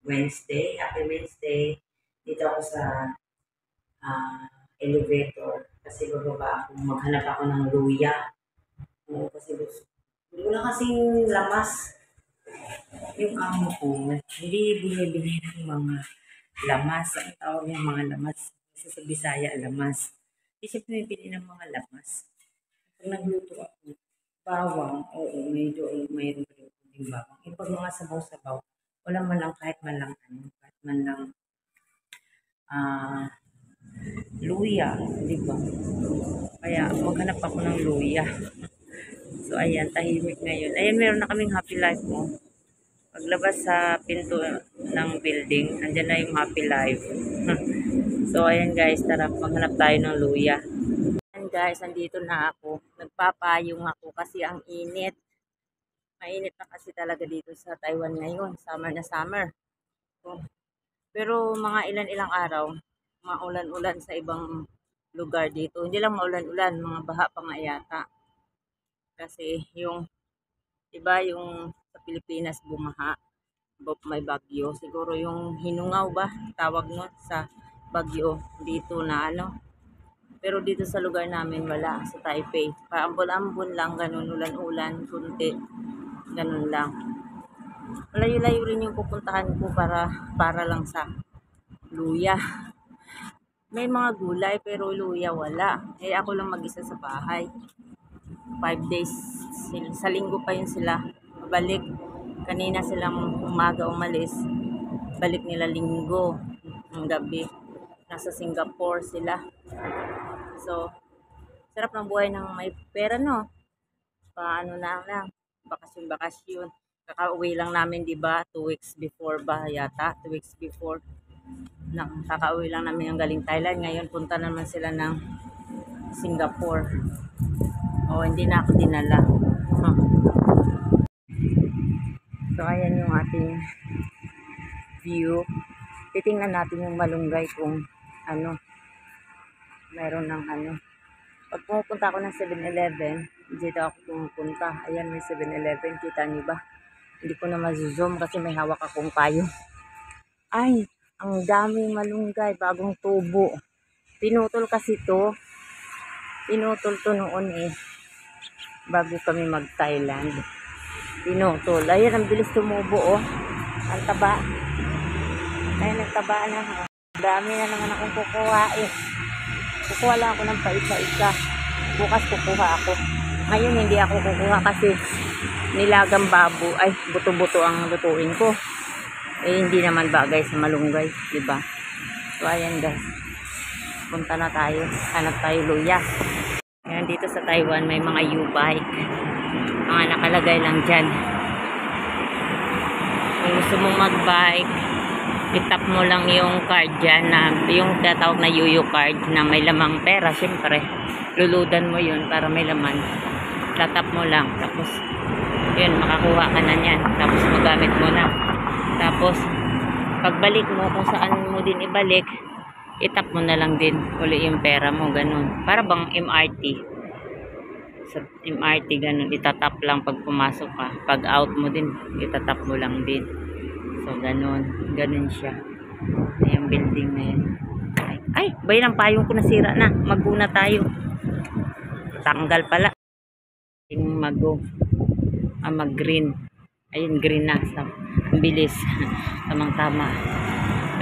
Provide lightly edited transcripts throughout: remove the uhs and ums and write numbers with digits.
Wednesday. Happy Wednesday. Dito ako sa elevator kasi bababa ako. Maghanap ako ng luya. Oo, kasi wala kasing lamas yung amo ko. Hindi bumibili ng mga lamas. Ang tawag niya mga lamas. Kasi sa Bisaya, lamas. Hindi siya bumibili ng mga lamas. Pag nagluto ako, bawang, oo, medyo mayroon pa rin kunting bawang. E pag mga sabaw-sabaw, wala man lang kahit man lang kahit man lang ah luya, di ba? Kaya maghanap ako ng luya. So ayan, tahimik ngayon. Ayan, meron na kaming happy life mo. Paglabas sa pinto ng building, andyan na yung happy life. So ayan guys, tara maghanap tayo ng luya. Ayan guys, andito na ako. Nagpapayong ako kasi ang init. Mainit na kasi talaga dito sa Taiwan ngayon. Summer na summer. So, pero mga ilan-ilang araw, maulan-ulan sa ibang lugar dito. Hindi lang maulan-ulan, mga baha pa nga yata. Kasi yung, iba yung sa Pilipinas bumaha, may bagyo. Siguro yung hinungaw ba, tawag nun sa bagyo dito na ano. Pero dito sa lugar namin wala, sa Taipei. Paambon-ambon lang, ganun, ulan-ulan, kunti. Ganun lang. Malayo-layo rin yung pupuntahan ko para lang sa luya. May mga gulay pero luya wala. Eh ako lang mag-isa sa bahay. 5 days sa linggo pa yun sila balik. Kanina silang umaga umalis. Balik nila linggo ng gabi. Nasa Singapore sila. So, sarap ng buhay ng may pera, no? Paano na lang. Bakasyon. Kakauwi lang namin, di ba? 2 weeks before ba yata? 2 weeks before. Kakauwi lang namin yung galing Thailand. Ngayon, punta naman sila ng Singapore. O, hindi na ako dinala. So, ayan yung ating view. Titingnan natin yung malunggay kung ano, meron ng ano. Pag pumupunta ako ng 7-Eleven, dito ako pumupunta. Ayan, may 7-Eleven. Kita niyo ba? Hindi ko na ma-zoom kasi may hawak akong payong. Ay, ang daming malunggay, bagong tubo. Pinutol kasi to. Pinutol to noon eh. Bago kami mag-Thailand. Pinutol. Ayan, ang bilis tumubo oh. Ang taba. Ayan, nagtaba na ha. Dami na naman akong kukuha eh. Kukuha lang ako ng paisa-isa. Bukas kukuha ako. Ngayon hindi ako kukuha kasi nilagang babo. Ay, buto-buto ang lutuin ko. Eh, hindi naman bagay sa malunggay, diba? So, ayan guys. Punta na tayo. Hanap tayo luya. Ayan, dito sa Taiwan, may mga U-bike. Mga nakalagay lang dyan. Kung gusto mong mag-bike, itap mo lang yung card dyan, na, yung tatawag na yuyu card na may lamang pera. Siyempre, luludan mo yun para may laman. Tatap mo lang. Tapos, yun, makakuha ka na yan. Tapos, magamit mo na. Tapos, pagbalik mo, kung saan mo din ibalik, itap mo na lang din uli yung pera mo, ganun. Para bang MRT. Sa MRT, ganun. Itatap lang pag pumasok ka. Pag out mo din, itatap mo lang din. So, ganun. Ganun siya. Yung building na yun. Ay, bayan ang payong ko nasira na. Maguna tayo. Tanggal pala. Yung mag-green. Ayun, green na. Ang bilis. Tamang-tama.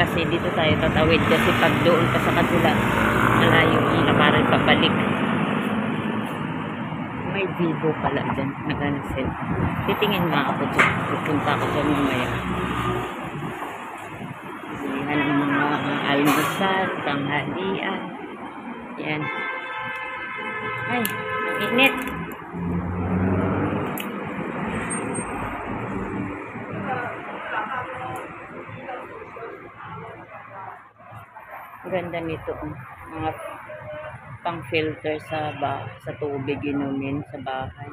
Kasi dito tayo tatawid. Kasi pag doon pa sa kabila, malayo ang labaran pabalik. May Vivo pala dyan. Nag-set. Titingin nga ako dyan. Pupunta ako dyan mamaya. Yan ang mga almusal, tanghalian. Yan. Ay, ang init. Ganda nito, mga pang-filter sa tubig inumin sa bahay.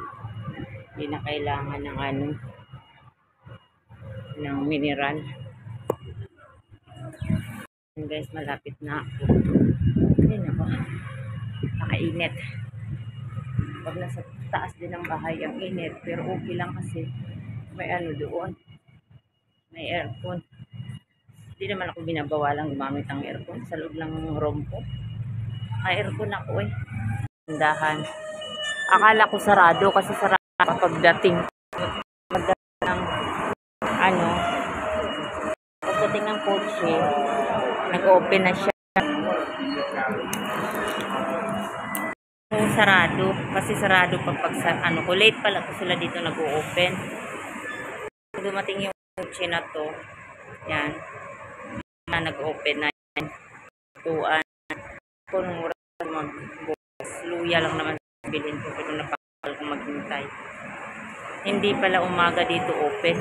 Hindi na kailangan ng ng mineral. And guys, malapit na ako. Ayun ako. Nakainit. Pag nasa taas din ng bahay ang init, pero okay lang kasi may doon. May aircon. Hindi naman ako binabawalang gumamit ng aircon sa loob ng room ko. May aircon ako eh. Tindahan. Akala ko sarado kasi sarado kapag dating ng ano, pagdating ng kotse, nag-open na siya. Sarado kasi sarado pag ano ko, late pala ko sila dito nag-open. Dumating yung kotse na to, yan, na nag-open na yan. Tuan ko nung oras mag-bukas, luya lang naman bilhin ko pero napakal kong maghintay. Hindi pala umaga dito open.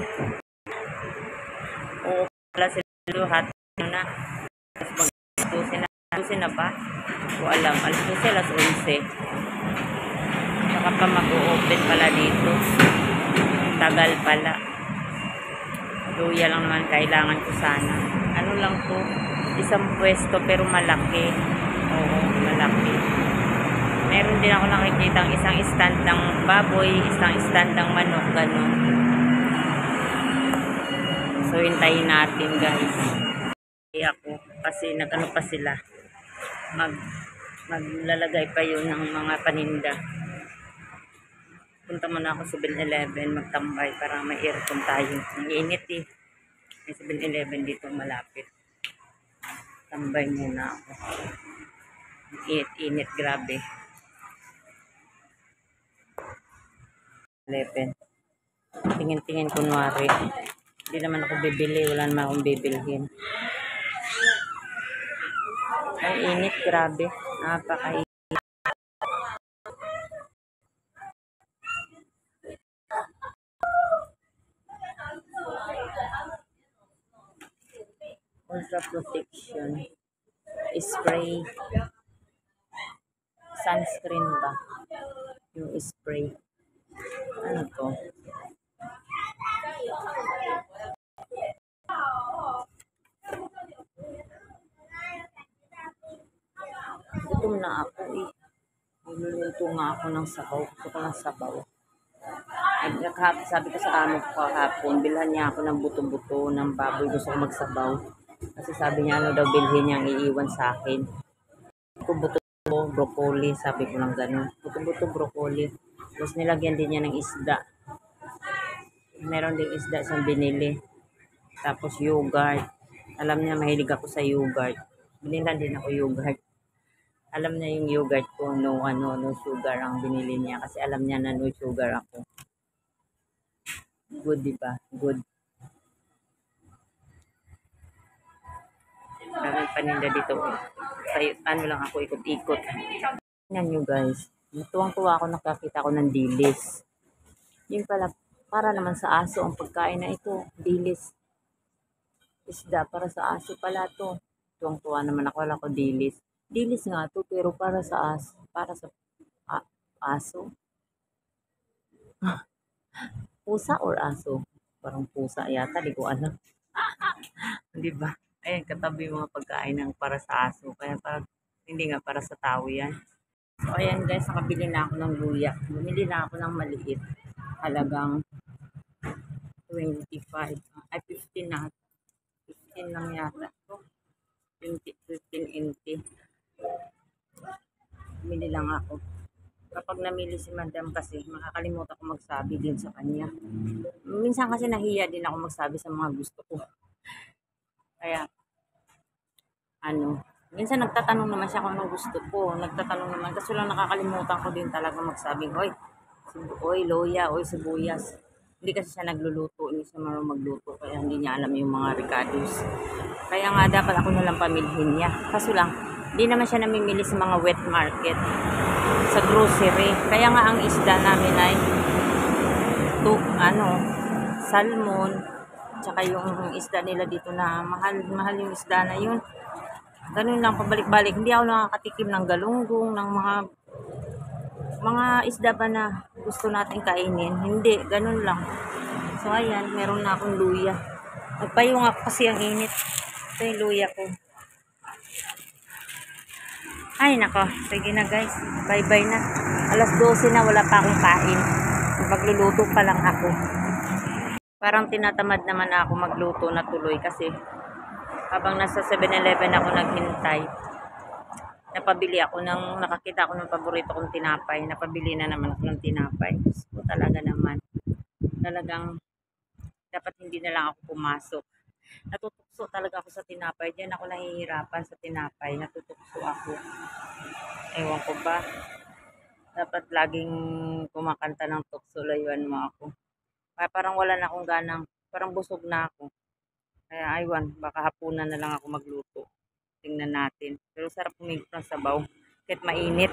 Oo pala sila lahat na. Tapos mag-12 na ba? O alam, alas 12, alas 11. Saka pa mag-open pala dito. Tagal pala. Luya lang naman kailangan ko sana. Ano lang to? Isang pwesto pero malaki. Oo, malaki. Meron din ako nakikita isang stand ng baboy, isang stand ng manok, ganun. So, hintayin natin guys. Ako, kasi nag-ano pa sila. Maglalagay pa yun ng mga paninda. Punta muna ako sa 7-Eleven, magtambay para may aircon tayo. Ang init eh. May 7-Eleven dito malapit. Tambay muna ako. Init, grabe. 11. Tingin-tingin kunwari. Hindi naman ako bibili. Wala naman akong bibilhin. Ang init, grabe. Napaka-init. Ultra protection. Spray. Sunscreen ba? Yung spray. Ano to? Gutom na ako eh. Niluluto nga ako ng sabaw. Gusto ko ng sabaw. Sabi ko sa amo ko kahapon, bilhan niya ako ng buto-buto ng baboy. Gusto ko magsabaw. Kasi sabi niya ano daw bilhin niya ang iiwan sa akin. Buto-buto, broccoli. Sabi ko lang ganun. Buto-buto, broccoli. Tapos nilagyan din niya ng isda. Meron ding isda siyang binili. Tapos yogurt. Alam niya mahilig ako sa yogurt. Binilan din ako yogurt. Alam niya yung yogurt ko, no sugar ang binili niya. Kasi alam niya na no sugar ako. Good, diba? Good. Maraming paninda dito. Ano lang ako, ikot-ikot. Tingnan nyo guys. Natuwang-tuwa ako nakakita ko ng dilis. Yung pala, para naman sa aso ang pagkain na ito. Dilis. Isda, para sa aso pala to. Tuwang-tuwa naman ako, wala ko dilis. Dilis nga to, pero para sa aso. Para sa aso. Pusa or aso? Parang pusa yata, di ko alam. Di ba? Ayan, katabi yung mga pagkain ng para sa aso. Kaya parang, hindi nga para sa tao yan. So, ayan guys, nakabili na ako ng luya. Bumili na ako ng maliit. Halagang 25. Ay, 15 na. 15 lang yata. 15 NT. Bumili lang ako. Kapag namili si madam kasi, makakalimutan ko magsabi din sa kanya. Minsan kasi nahiya din ako magsabi sa mga gusto ko. Kaya, minsan nagtatanong naman siya kung anong gusto ko. Nagtatanong naman, kasi lang nakakalimutan ko din talaga magsabi, oy, loya, oy, sibuyas. Hindi kasi siya nagluluto, hindi siya marunong magluto, kaya hindi niya alam yung mga ricados. Kaya nga dapat ako nalang pamilhin niya. Kaso lang, hindi naman siya namimili sa mga wet market, sa grocery. Kaya nga ang isda namin ay salmon, tsaka yung isda nila dito na mahal yung isda na yun. Ganun lang, pabalik-balik. Hindi ako nakakatikim ng galunggong, ng mga isda ba na gusto natin kainin. Hindi, ganun lang. So, ayan, meron na akong luya. Nagpayong ako kasi ang init. Ito yung luya ko. Ay, nako. Sige na guys. Bye-bye na. Alas 12 na, wala pa akong kain. Magluluto pa lang ako. Parang tinatamad naman ako magluto na tuloy kasi Habang nasa 7-Eleven ako naghintay, nakakita ako ng paborito kong tinapay. Napabili na naman ako ng tinapay. So, talaga naman. Talagang dapat hindi na lang ako pumasok. Natutukso talaga ako sa tinapay. Diyan ako nahihirapan sa tinapay. Natutukso ako. Ewan ko ba. Dapat laging kumakanta ng tukso. Layuan mo ako. Parang wala na akong ganang. Parang busog na ako. Kaya aywan. Baka hapunan na lang ako magluto. Tingnan natin. Pero sarap humigop ng sabaw. Kahit mainit.